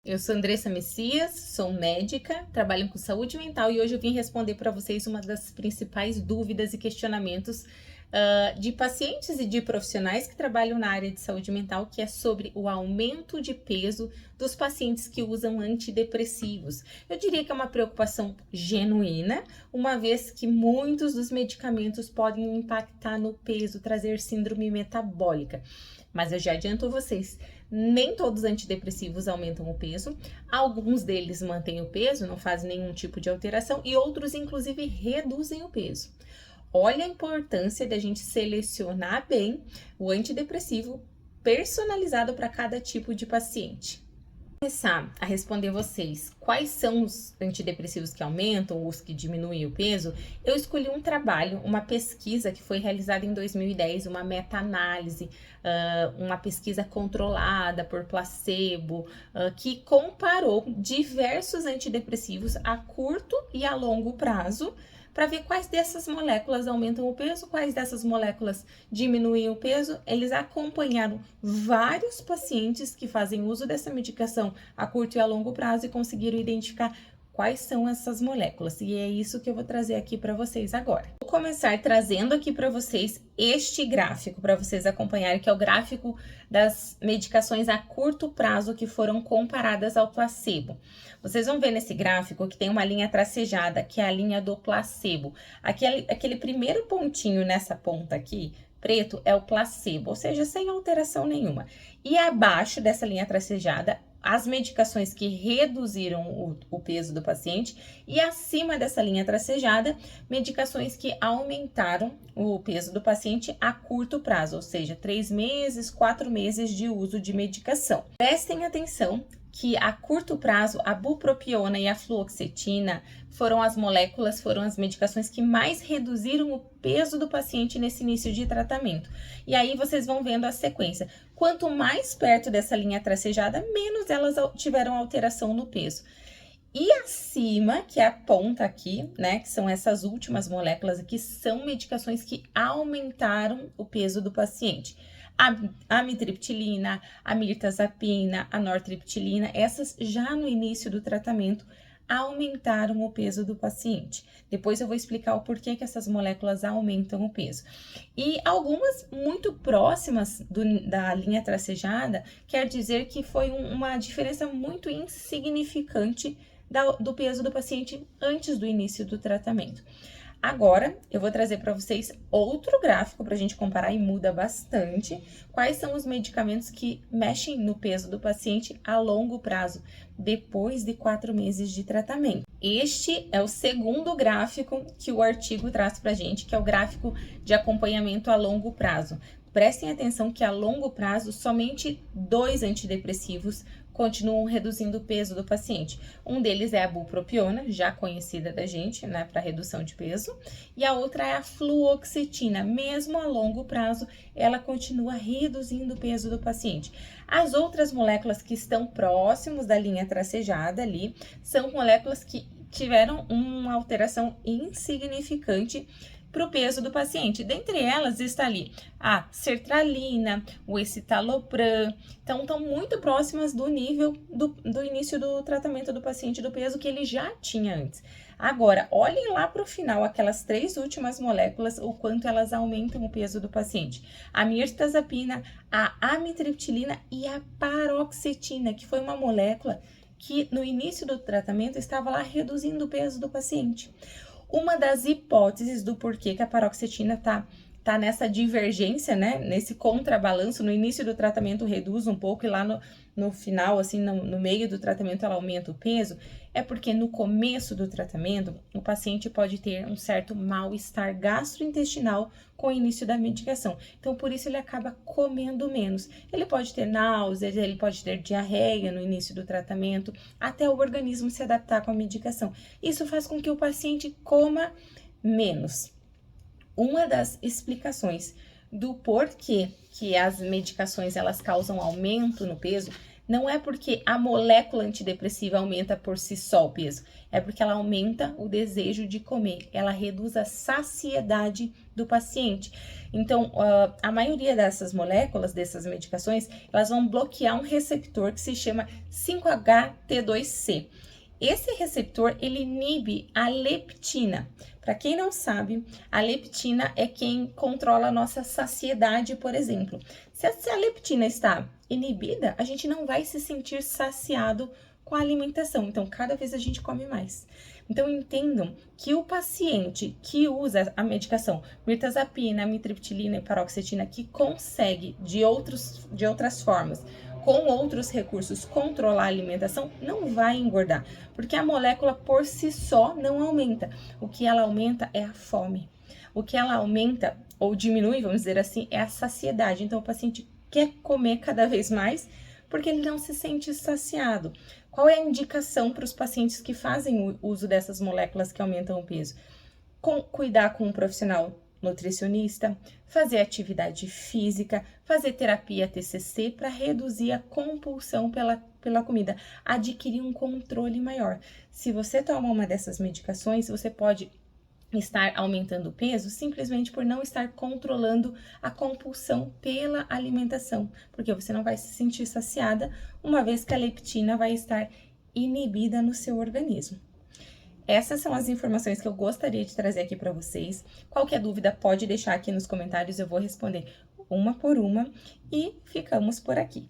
Eu sou Andressa Messias, sou médica, trabalho com saúde mental e hoje eu vim responder para vocês uma das principais dúvidas e questionamentos de pacientes e de profissionais que trabalham na área de saúde mental, que é sobre o aumento de peso dos pacientes que usam antidepressivos. Eu diria que é uma preocupação genuína, uma vez que muitos dos medicamentos podem impactar no peso, trazer síndrome metabólica. Mas eu já adianto vocês, nem todos os antidepressivos aumentam o peso, alguns deles mantêm o peso, não fazem nenhum tipo de alteração e outros inclusive reduzem o peso. Olha a importância da gente selecionar bem o antidepressivo personalizado para cada tipo de paciente. Começar a responder vocês quais são os antidepressivos que aumentam, os que diminuem o peso, eu escolhi um trabalho, uma pesquisa que foi realizada em 2010, uma meta-análise, uma pesquisa controlada por placebo, que comparou diversos antidepressivos a curto e a longo prazo, para ver quais dessas moléculas aumentam o peso, quais dessas moléculas diminuem o peso. Eles acompanharam vários pacientes que fazem uso dessa medicação a curto e a longo prazo e conseguiram identificar quais são essas moléculas. E é isso que eu vou trazer aqui para vocês agora. Vou começar trazendo aqui para vocês este gráfico, para vocês acompanharem, que é o gráfico das medicações a curto prazo que foram comparadas ao placebo. Vocês vão ver nesse gráfico que tem uma linha tracejada, que é a linha do placebo. Aquele primeiro pontinho nessa ponta aqui, preto, é o placebo, ou seja, sem alteração nenhuma. E abaixo dessa linha tracejada, as medicações que reduziram o peso do paciente, e acima dessa linha tracejada, medicações que aumentaram o peso do paciente a curto prazo, ou seja, 3 meses, 4 meses de uso de medicação. Prestem atenção que a curto prazo, a bupropiona e a fluoxetina foram as medicações que mais reduziram o peso do paciente nesse início de tratamento. E aí vocês vão vendo a sequência. Quanto mais perto dessa linha tracejada, menos elas tiveram alteração no peso. E acima, que é a ponta aqui, né, que são essas últimas moléculas aqui, são medicações que aumentaram o peso do paciente. A amitriptilina, a mirtazapina, a nortriptilina, essas já no início do tratamento aumentaram o peso do paciente. Depois eu vou explicar o porquê que essas moléculas aumentam o peso. E algumas muito próximas da linha tracejada, quer dizer que foi uma diferença muito insignificante do peso do paciente antes do início do tratamento. Agora, eu vou trazer para vocês outro gráfico para a gente comparar e muda bastante. Quais são os medicamentos que mexem no peso do paciente a longo prazo, depois de 4 meses de tratamento. Este é o segundo gráfico que o artigo traz para a gente, que é o gráfico de acompanhamento a longo prazo. Prestem atenção que a longo prazo, somente 2 antidepressivos continuam reduzindo o peso do paciente. Um deles é a bupropiona, já conhecida da gente, né, para redução de peso, e a outra é a fluoxetina. Mesmo a longo prazo, ela continua reduzindo o peso do paciente. As outras moléculas que estão próximos da linha tracejada ali, são moléculas que tiveram uma alteração insignificante para o peso do paciente. Dentre elas está ali a sertralina, o escitalopram, então estão muito próximas do nível do início do tratamento do paciente, do peso que ele já tinha antes. Agora, olhem lá para o final, aquelas 3 últimas moléculas, o quanto elas aumentam o peso do paciente. A mirtazapina, a amitriptilina e a paroxetina, que foi uma molécula que no início do tratamento estava lá reduzindo o peso do paciente. Uma das hipóteses do porquê que a paroxetina tá nessa divergência, né? Nesse contrabalanço, no início do tratamento reduz um pouco e lá no final, assim, no meio do tratamento ela aumenta o peso, é porque no começo do tratamento o paciente pode ter um certo mal-estar gastrointestinal com o início da medicação. Então, por isso ele acaba comendo menos. Ele pode ter náuseas, ele pode ter diarreia no início do tratamento, até o organismo se adaptar com a medicação. Isso faz com que o paciente coma menos. Uma das explicações do porquê que as medicações elas causam aumento no peso não é porque a molécula antidepressiva aumenta por si só o peso, é porque ela aumenta o desejo de comer, ela reduz a saciedade do paciente. Então, a maioria dessas moléculas, dessas medicações, elas vão bloquear um receptor que se chama 5-HT2C. Esse receptor, ele inibe a leptina. Para quem não sabe, a leptina é quem controla a nossa saciedade, por exemplo. Se a leptina está inibida, a gente não vai se sentir saciado com a alimentação. Então, cada vez a gente come mais. Então, entendam que o paciente que usa a medicação mirtazapina, amitriptilina e paroxetina, que consegue de outras formas, com outros recursos, controlar a alimentação, não vai engordar, porque a molécula por si só não aumenta. O que ela aumenta é a fome. O que ela aumenta ou diminui, vamos dizer assim, é a saciedade. Então, o paciente quer comer cada vez mais porque ele não se sente saciado. Qual é a indicação para os pacientes que fazem o uso dessas moléculas que aumentam o peso? Cuidar com um profissional nutricionista, fazer atividade física, fazer terapia TCC para reduzir a compulsão pela comida, adquirir um controle maior. Se você toma uma dessas medicações, você pode estar aumentando o peso simplesmente por não estar controlando a compulsão pela alimentação, porque você não vai se sentir saciada, uma vez que a leptina vai estar inibida no seu organismo. Essas são as informações que eu gostaria de trazer aqui para vocês. Qualquer dúvida pode deixar aqui nos comentários, eu vou responder uma por uma e ficamos por aqui.